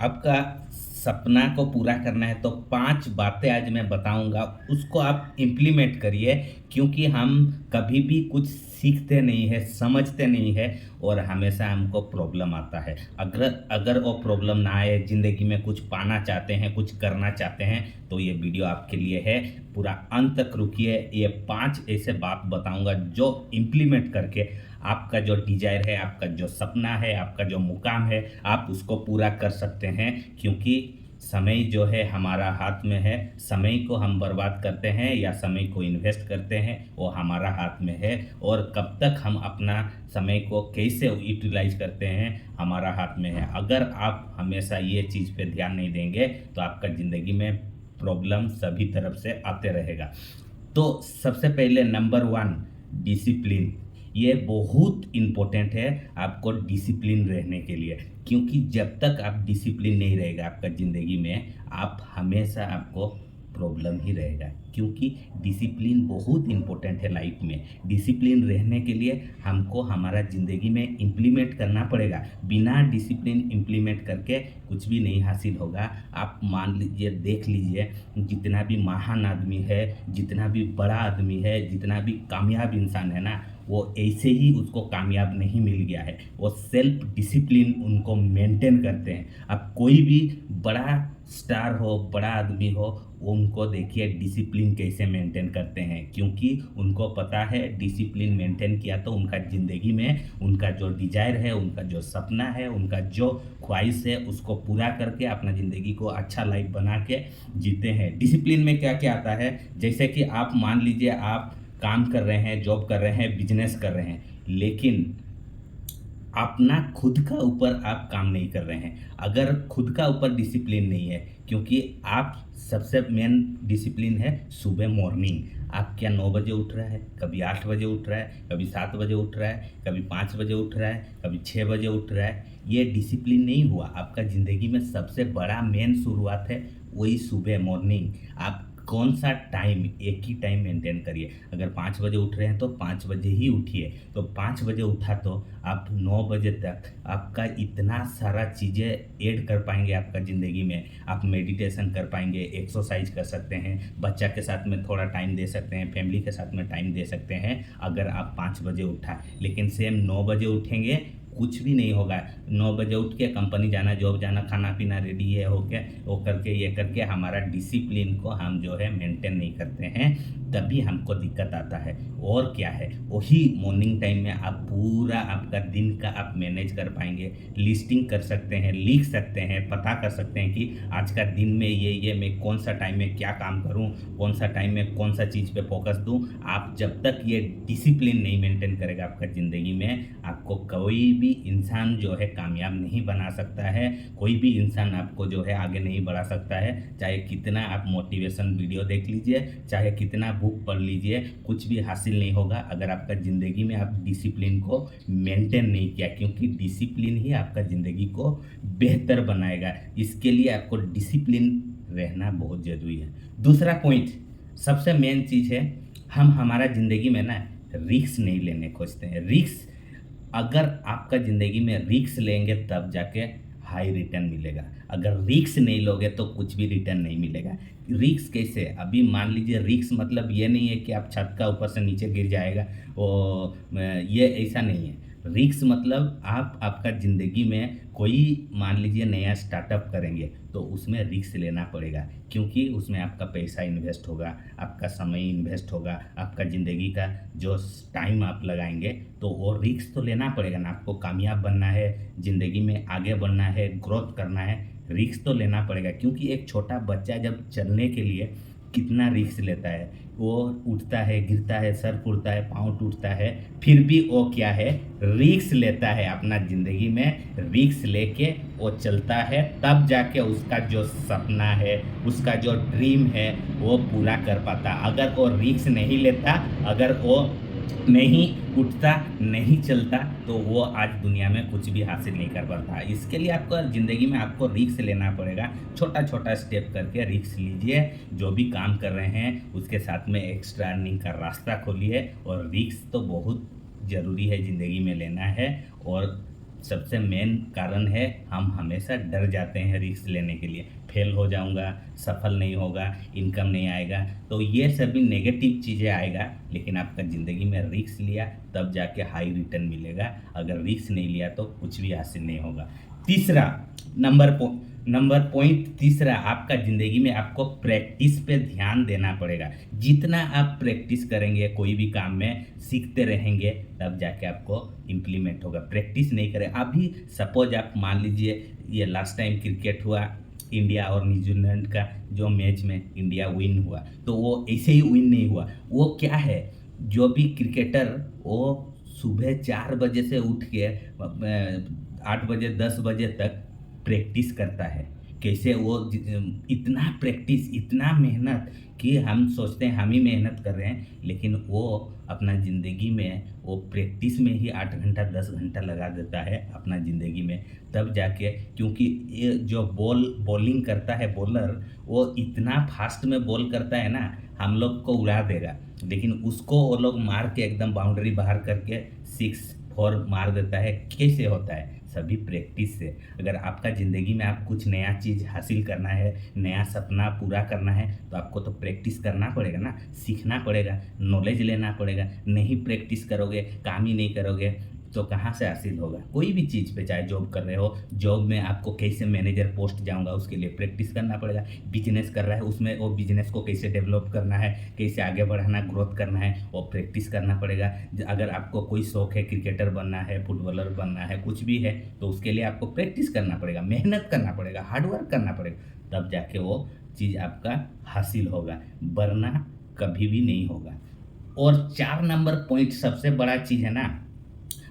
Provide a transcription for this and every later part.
आपका सपना को पूरा करना है तो 5 बातें आज मैं बताऊंगा, उसको आप इम्प्लीमेंट करिए। क्योंकि हम कभी भी कुछ सीखते नहीं है, समझते नहीं है और हमेशा हमको प्रॉब्लम आता है। अगर अगर वो प्रॉब्लम ना आए, ज़िंदगी में कुछ पाना चाहते हैं, कुछ करना चाहते हैं, तो ये वीडियो आपके लिए है। पूरा अंत तक रुकिए। ये 5 ऐसे बात बताऊंगा जो इम्प्लीमेंट करके आपका जो डिजायर है, आपका जो सपना है, आपका जो मुकाम है, आप उसको पूरा कर सकते हैं। क्योंकि समय जो है हमारा हाथ में है। समय को हम बर्बाद करते हैं या समय को इन्वेस्ट करते हैं, वो हमारा हाथ में है। और कब तक हम अपना समय को कैसे यूटिलाइज करते हैं, हमारा हाथ में है। अगर आप हमेशा ये चीज़ पे ध्यान नहीं देंगे तो आपका ज़िंदगी में प्रॉब्लम सभी तरफ से आते रहेगा। तो सबसे पहले नंबर 1, डिसिप्लिन। ये बहुत इम्पोर्टेंट है आपको डिसिप्लिन रहने के लिए। क्योंकि जब तक आप डिसिप्लिन नहीं रहेगा आपका ज़िंदगी में, आप हमेशा आपको प्रॉब्लम ही रहेगा। क्योंकि डिसिप्लिन बहुत इम्पोर्टेंट है लाइफ में। डिसिप्लिन रहने के लिए हमको हमारा ज़िंदगी में इम्प्लीमेंट करना पड़ेगा। बिना डिसिप्लिन इम्प्लीमेंट करके कुछ भी नहीं हासिल होगा। आप मान लीजिए, देख लीजिए, जितना भी महान आदमी है, जितना भी बड़ा आदमी है, जितना भी कामयाब इंसान है ना, वो ऐसे ही उसको कामयाब नहीं मिल गया है। वो सेल्फ डिसिप्लिन उनको मेंटेन करते हैं। अब कोई भी बड़ा स्टार हो, बड़ा आदमी हो, उनको देखिए डिसिप्लिन कैसे मेंटेन करते हैं। क्योंकि उनको पता है डिसिप्लिन मेंटेन किया तो उनका ज़िंदगी में उनका जो डिजायर है, उनका जो सपना है, उनका जो ख्वाहिश है, उसको पूरा करके अपना ज़िंदगी को अच्छा लाइफ बना के जीते हैं। डिसिप्लिन में क्या क्या आता है, जैसे कि आप मान लीजिए आप काम कर रहे हैं, जॉब कर रहे हैं, बिजनेस कर रहे हैं, लेकिन अपना खुद का ऊपर आप काम नहीं कर रहे हैं। अगर खुद का ऊपर डिसिप्लिन नहीं है, क्योंकि आप सबसे मेन डिसिप्लिन है सुबह मॉर्निंग। आप क्या 9 बजे उठ रहा है, कभी 8 बजे उठ रहा है, कभी 7 बजे उठ रहा है, कभी 5 बजे उठ रहा है, कभी 6 बजे उठ रहा है। ये डिसिप्लिन नहीं हुआ। आपका ज़िंदगी में सबसे बड़ा मेन शुरुआत है वही सुबह मॉर्निंग। आप कौन सा टाइम, एक ही टाइम मेंटेन करिए। अगर 5 बजे उठ रहे हैं तो 5 बजे ही उठिए। तो 5 बजे उठा तो आप 9 बजे तक आपका इतना सारा चीज़ें ऐड कर पाएंगे आपका ज़िंदगी में। आप मेडिटेशन कर पाएंगे, एक्सरसाइज कर सकते हैं, बच्चा के साथ में थोड़ा टाइम दे सकते हैं, फैमिली के साथ में टाइम दे सकते हैं। अगर आप 5 बजे उठा, लेकिन सेम 9 बजे उठेंगे, कुछ भी नहीं होगा। 9 बजे उठ के कंपनी जाना, जॉब जाना, खाना पीना रेडी है हो के वो करके ये करके हमारा डिसिप्लिन को हम जो है मेंटेन नहीं करते हैं, तभी हमको दिक्कत आता है। और क्या है, वही मॉर्निंग टाइम में आप पूरा आपका दिन का आप मैनेज कर पाएंगे। लिस्टिंग कर सकते हैं, लिख सकते हैं, पता कर सकते हैं कि आज का दिन में ये मैं कौन सा टाइम में क्या काम करूं, कौन सा टाइम में कौन सा चीज़ पे फोकस दूं। आप जब तक ये डिसिप्लिन नहीं मेंटेन करेगा आपका ज़िंदगी में, आपको कोई भी इंसान जो है कामयाब नहीं बना सकता है। कोई भी इंसान आपको जो है आगे नहीं बढ़ा सकता है। चाहे कितना आप मोटिवेशन वीडियो देख लीजिए, चाहे कितना बुक पढ़ लीजिए, कुछ भी हासिल नहीं होगा अगर आपका ज़िंदगी में आप डिसिप्लिन को मेंटेन नहीं किया। क्योंकि डिसिप्लिन ही आपका ज़िंदगी को बेहतर बनाएगा। इसके लिए आपको डिसिप्लिन रहना बहुत ज़रूरी है। दूसरा पॉइंट, सबसे मेन चीज़ है, हम हमारा ज़िंदगी में ना रिस्क नहीं लेने खोजते हैं। रिस्क, अगर आपका ज़िंदगी में रिस्क लेंगे तब जाके हाई रिटर्न मिलेगा। अगर रिस्क नहीं लोगे तो कुछ भी रिटर्न नहीं मिलेगा। रिस्क कैसे, अभी मान लीजिए, रिस्क मतलब ये नहीं है कि आप छत का ऊपर से नीचे गिर जाएगा, ये ऐसा नहीं है। रिस्क मतलब आप आपका ज़िंदगी में कोई मान लीजिए नया स्टार्टअप करेंगे तो उसमें रिस्क लेना पड़ेगा। क्योंकि उसमें आपका पैसा इन्वेस्ट होगा, आपका समय इन्वेस्ट होगा, आपका ज़िंदगी का जो टाइम आप लगाएंगे, तो वो रिस्क तो लेना पड़ेगा ना। आपको कामयाब बनना है, ज़िंदगी में आगे बढ़ना है, ग्रोथ करना है, रिस्क तो लेना पड़ेगा। क्योंकि एक छोटा बच्चा जब चलने के लिए कितना रिस्क लेता है, वो उठता है, गिरता है, सर फूटता है, पाँव टूटता है, फिर भी वो क्या है, रिस्क लेता है। अपना ज़िंदगी में रिस्क लेके वो चलता है, तब जाके उसका जो सपना है, उसका जो ड्रीम है, वो पूरा कर पाता। अगर वो रिस्क नहीं लेता, अगर वो नहीं उठता, नहीं चलता, तो वो आज दुनिया में कुछ भी हासिल नहीं कर पाता। इसके लिए आपको ज़िंदगी में आपको रिस्क लेना पड़ेगा। छोटा छोटा स्टेप करके रिस्क लीजिए। जो भी काम कर रहे हैं उसके साथ में एक्स्ट्रा अर्निंग का रास्ता खोलिए। और रिस्क तो बहुत ज़रूरी है ज़िंदगी में लेना है। और सबसे मेन कारण है हम हमेशा डर जाते हैं रिस्क लेने के लिए। फेल हो जाऊंगा, सफल नहीं होगा, इनकम नहीं आएगा, तो ये सभी नेगेटिव चीज़ें आएगा। लेकिन आपका ज़िंदगी में रिस्क लिया तब जाके हाई रिटर्न मिलेगा। अगर रिस्क नहीं लिया तो कुछ भी हासिल नहीं होगा। तीसरा नंबर पॉइंट तीसरा, आपका ज़िंदगी में आपको प्रैक्टिस पे ध्यान देना पड़ेगा। जितना आप प्रैक्टिस करेंगे कोई भी काम में, सीखते रहेंगे, तब जाके आपको इम्प्लीमेंट होगा। प्रैक्टिस नहीं करें, अभी सपोज आप मान लीजिए ये लास्ट टाइम क्रिकेट हुआ इंडिया और न्यूजीलैंड का, जो मैच में इंडिया विन हुआ, तो वो ऐसे ही विन नहीं हुआ। वो क्या है, जो भी क्रिकेटर वो सुबह 4 बजे से उठ के 8 बजे 10 बजे तक प्रैक्टिस करता है। कैसे वो इतना प्रैक्टिस, इतना मेहनत कि हम सोचते हैं हम ही मेहनत कर रहे हैं, लेकिन वो अपना ज़िंदगी में वो प्रैक्टिस में ही 8 घंटा 10 घंटा लगा देता है अपना ज़िंदगी में। तब जाके, क्योंकि ये जो बॉलिंग करता है बॉलर, वो इतना फास्ट में बॉल करता है ना, हम लोग को उड़ा देगा, लेकिन उसको वो लोग मार के एकदम बाउंड्री बाहर करके 6 4 मार देता है। कैसे होता है? सभी प्रैक्टिस से। अगर आपका ज़िंदगी में आप कुछ नया चीज़ हासिल करना है, नया सपना पूरा करना है, तो आपको तो प्रैक्टिस करना पड़ेगा ना, सीखना पड़ेगा, नॉलेज लेना पड़ेगा। नहीं प्रैक्टिस करोगे, काम ही नहीं करोगे, तो कहाँ से हासिल होगा? कोई भी चीज़ पे, चाहे जॉब कर रहे हो, जॉब में आपको कैसे मैनेजर पोस्ट जाऊंगा उसके लिए प्रैक्टिस करना पड़ेगा। बिजनेस कर रहा है, उसमें वो बिजनेस को कैसे डेवलप करना है, कैसे आगे बढ़ाना, ग्रोथ करना है, वो प्रैक्टिस करना पड़ेगा। अगर आपको कोई शौक है, क्रिकेटर बनना है, फुटबॉलर बनना है, कुछ भी है, तो उसके लिए आपको प्रैक्टिस करना पड़ेगा, मेहनत करना पड़ेगा, हार्डवर्क करना पड़ेगा, तब जाके वो चीज़ आपका हासिल होगा, वरना कभी भी नहीं होगा। और 4 नंबर पॉइंट सबसे बड़ा चीज़ है ना,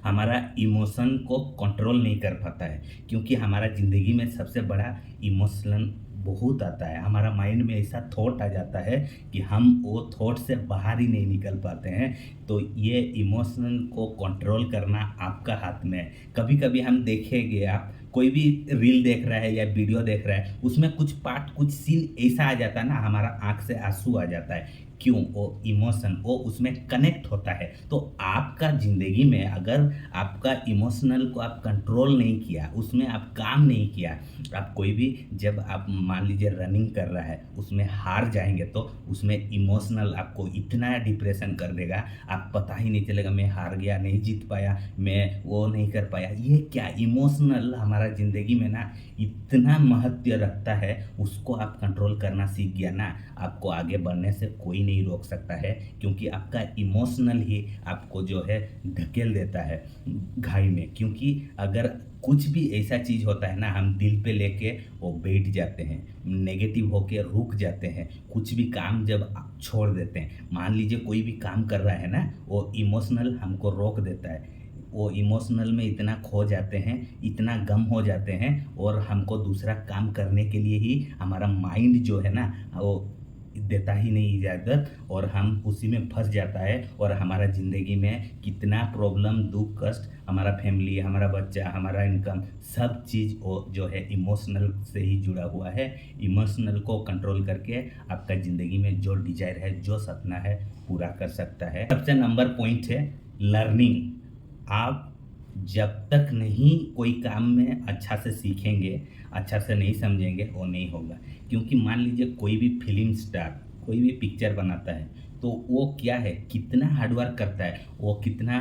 हमारा इमोशन को कंट्रोल नहीं कर पाता है। क्योंकि हमारा ज़िंदगी में सबसे बड़ा इमोशन बहुत आता है। हमारा माइंड में ऐसा थॉट आ जाता है कि हम वो थॉट से बाहर ही नहीं निकल पाते हैं। तो ये इमोशन को कंट्रोल करना आपका हाथ में है। कभी कभी हम देखेंगे, आप कोई भी रील देख रहा है या वीडियो देख रहा है, उसमें कुछ पार्ट, कुछ सीन ऐसा आ जाता है ना, हमारा आंख से आंसू आ जाता है। क्यों? वो इमोशन वो उसमें कनेक्ट होता है। तो आपका ज़िंदगी में अगर आपका इमोशनल को आप कंट्रोल नहीं किया, उसमें आप काम नहीं किया, आप कोई भी, जब आप मान लीजिए रनिंग कर रहा है, उसमें हार जाएंगे, तो उसमें इमोशनल आपको इतना डिप्रेशन कर देगा, आप पता ही नहीं चलेगा मैं हार गया, नहीं जीत पाया, मैं वो नहीं कर पाया। ये क्या इमोशनल हमारा ज़िंदगी में ना इतना महत्व रखता है, उसको आप कंट्रोल करना सीख गया ना, आपको आगे बढ़ने से कोई नहीं रोक सकता है। क्योंकि आपका इमोशनल ही आपको जो है धकेल देता है घाई में। क्योंकि अगर कुछ भी ऐसा चीज़ होता है ना, हम दिल पे लेके वो बैठ जाते हैं, नेगेटिव होके रुक जाते हैं। कुछ भी काम जब आप छोड़ देते हैं, मान लीजिए कोई भी काम कर रहा है ना, वो इमोशनल हमको रोक देता है। वो इमोशनल में इतना खो जाते हैं, इतना गम हो जाते हैं, और हमको दूसरा काम करने के लिए ही हमारा माइंड जो है ना, वो देता ही नहीं इजाज़त, और हम उसी में फंस जाता है। और हमारा ज़िंदगी में कितना प्रॉब्लम, दुख, कष्ट, हमारा फैमिली, हमारा बच्चा, हमारा इनकम, सब चीज़ वो जो है इमोशनल से ही जुड़ा हुआ है। इमोशनल को कंट्रोल करके आपका ज़िंदगी में जो डिजायर है, जो सपना है, पूरा कर सकता है। सबसे नंबर पॉइंट है लर्निंग। आप जब तक नहीं कोई काम में अच्छा से सीखेंगे, अच्छा से नहीं समझेंगे, वो नहीं होगा। क्योंकि मान लीजिए कोई भी फिल्म स्टार कोई भी पिक्चर बनाता है, तो वो क्या है, कितना हार्डवर्क करता है, वो कितना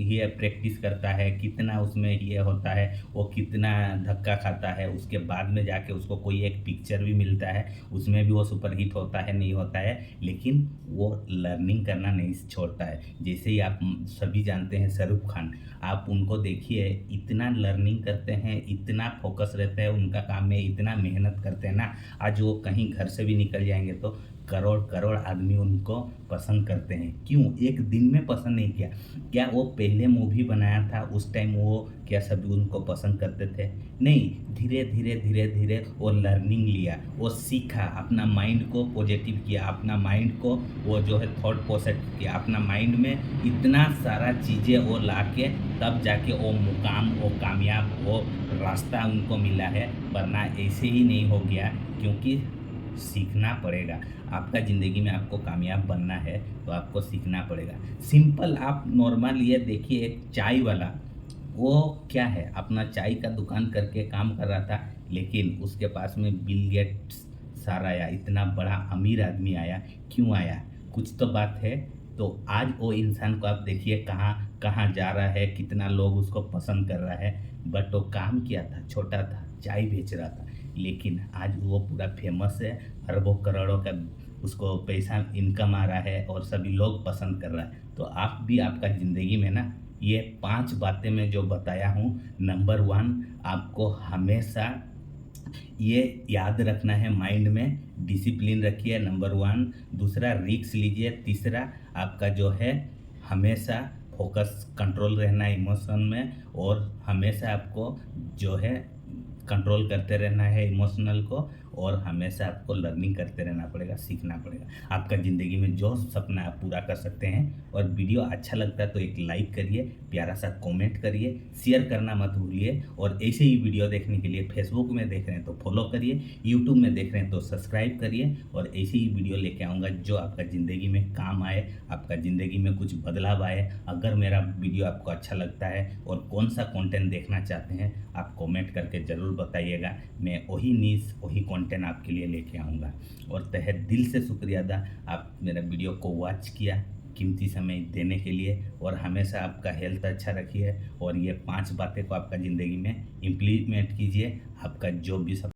ये प्रैक्टिस करता है, कितना उसमें ये होता है, वो कितना धक्का खाता है, उसके बाद में जाके उसको कोई एक पिक्चर भी मिलता है, उसमें भी वो सुपरहिट होता है, नहीं होता है, लेकिन वो लर्निंग करना नहीं छोड़ता है। जैसे ही आप सभी जानते हैं शाहरुख खान, आप उनको देखिए, इतना लर्निंग करते हैं, इतना फोकस रहता है उनका काम में, इतना मेहनत करते हैं ना, आज वो कहीं घर से भी निकल जाएंगे तो करोड़ करोड़ आदमी उनको पसंद करते हैं। क्यों? एक दिन में पसंद नहीं किया। क्या वो पहले मूवी बनाया था उस टाइम वो क्या सभी उनको पसंद करते थे? नहीं, धीरे धीरे धीरे धीरे वो लर्निंग लिया, वो सीखा, अपना माइंड को पॉजिटिव किया, अपना माइंड को वो जो है थॉट पॉजिटिव किया, अपना माइंड में इतना सारा चीज़ें वो ला के तब जाके वो मुकाम, वो कामयाब, वो रास्ता उनको मिला है। वरना ऐसे ही नहीं हो गया। क्योंकि सीखना पड़ेगा। आपका ज़िंदगी में आपको कामयाब बनना है तो आपको सीखना पड़ेगा। सिंपल, आप नॉर्मल ये देखिए, एक चाय वाला, वो क्या है, अपना चाय का दुकान करके काम कर रहा था, लेकिन उसके पास में बिल गेट्स सर आया, इतना बड़ा अमीर आदमी आया। क्यों आया? कुछ तो बात है। तो आज वो इंसान को आप देखिए कहाँ कहाँ जा रहा है, कितना लोग उसको पसंद कर रहा है। बट वो काम किया था, छोटा था, चाय बेच रहा था, लेकिन आज वो पूरा फेमस है, अरबों करोड़ों का उसको पैसा इनकम आ रहा है और सभी लोग पसंद कर रहा है। तो आप भी आपका ज़िंदगी में ना ये 5 बातें मैं जो बताया हूँ, नंबर 1 आपको हमेशा ये याद रखना है माइंड में, डिसिप्लिन रखिए नंबर 1, दूसरा रिस्क लीजिए, तीसरा आपका जो है हमेशा फोकस कंट्रोल रहना है इमोशन में, और हमेशा आपको जो है कंट्रोल करते रहना है इमोशनल को, और हमेशा आपको लर्निंग करते रहना पड़ेगा, सीखना पड़ेगा। आपका ज़िंदगी में जो सपना आप पूरा कर सकते हैं। और वीडियो अच्छा लगता है तो एक लाइक करिए, प्यारा सा कमेंट करिए, शेयर करना मत भूलिए। और ऐसे ही वीडियो देखने के लिए फेसबुक में देख रहे हैं तो फॉलो करिए, यूट्यूब में देख रहे हैं तो सब्सक्राइब करिए। और ऐसे ही वीडियो लेके आऊँगा जो आपका ज़िंदगी में काम आए, आपका ज़िंदगी में कुछ बदलाव आए। अगर मेरा वीडियो आपको अच्छा लगता है और कौन सा कंटेंट देखना चाहते हैं, आप कमेंट करके ज़रूर बताइएगा। मैं वही न्यूज़ वही कंटेंट आपके लिए लेके आऊँगा। और तहे दिल से शुक्रिया अदा, आप मेरा वीडियो को वॉच किया, कीमती समय देने के लिए। और हमेशा आपका हेल्थ अच्छा रखिए, और ये 5 बातें को आपका ज़िंदगी में इम्प्लीमेंट कीजिए। आपका जो भी सब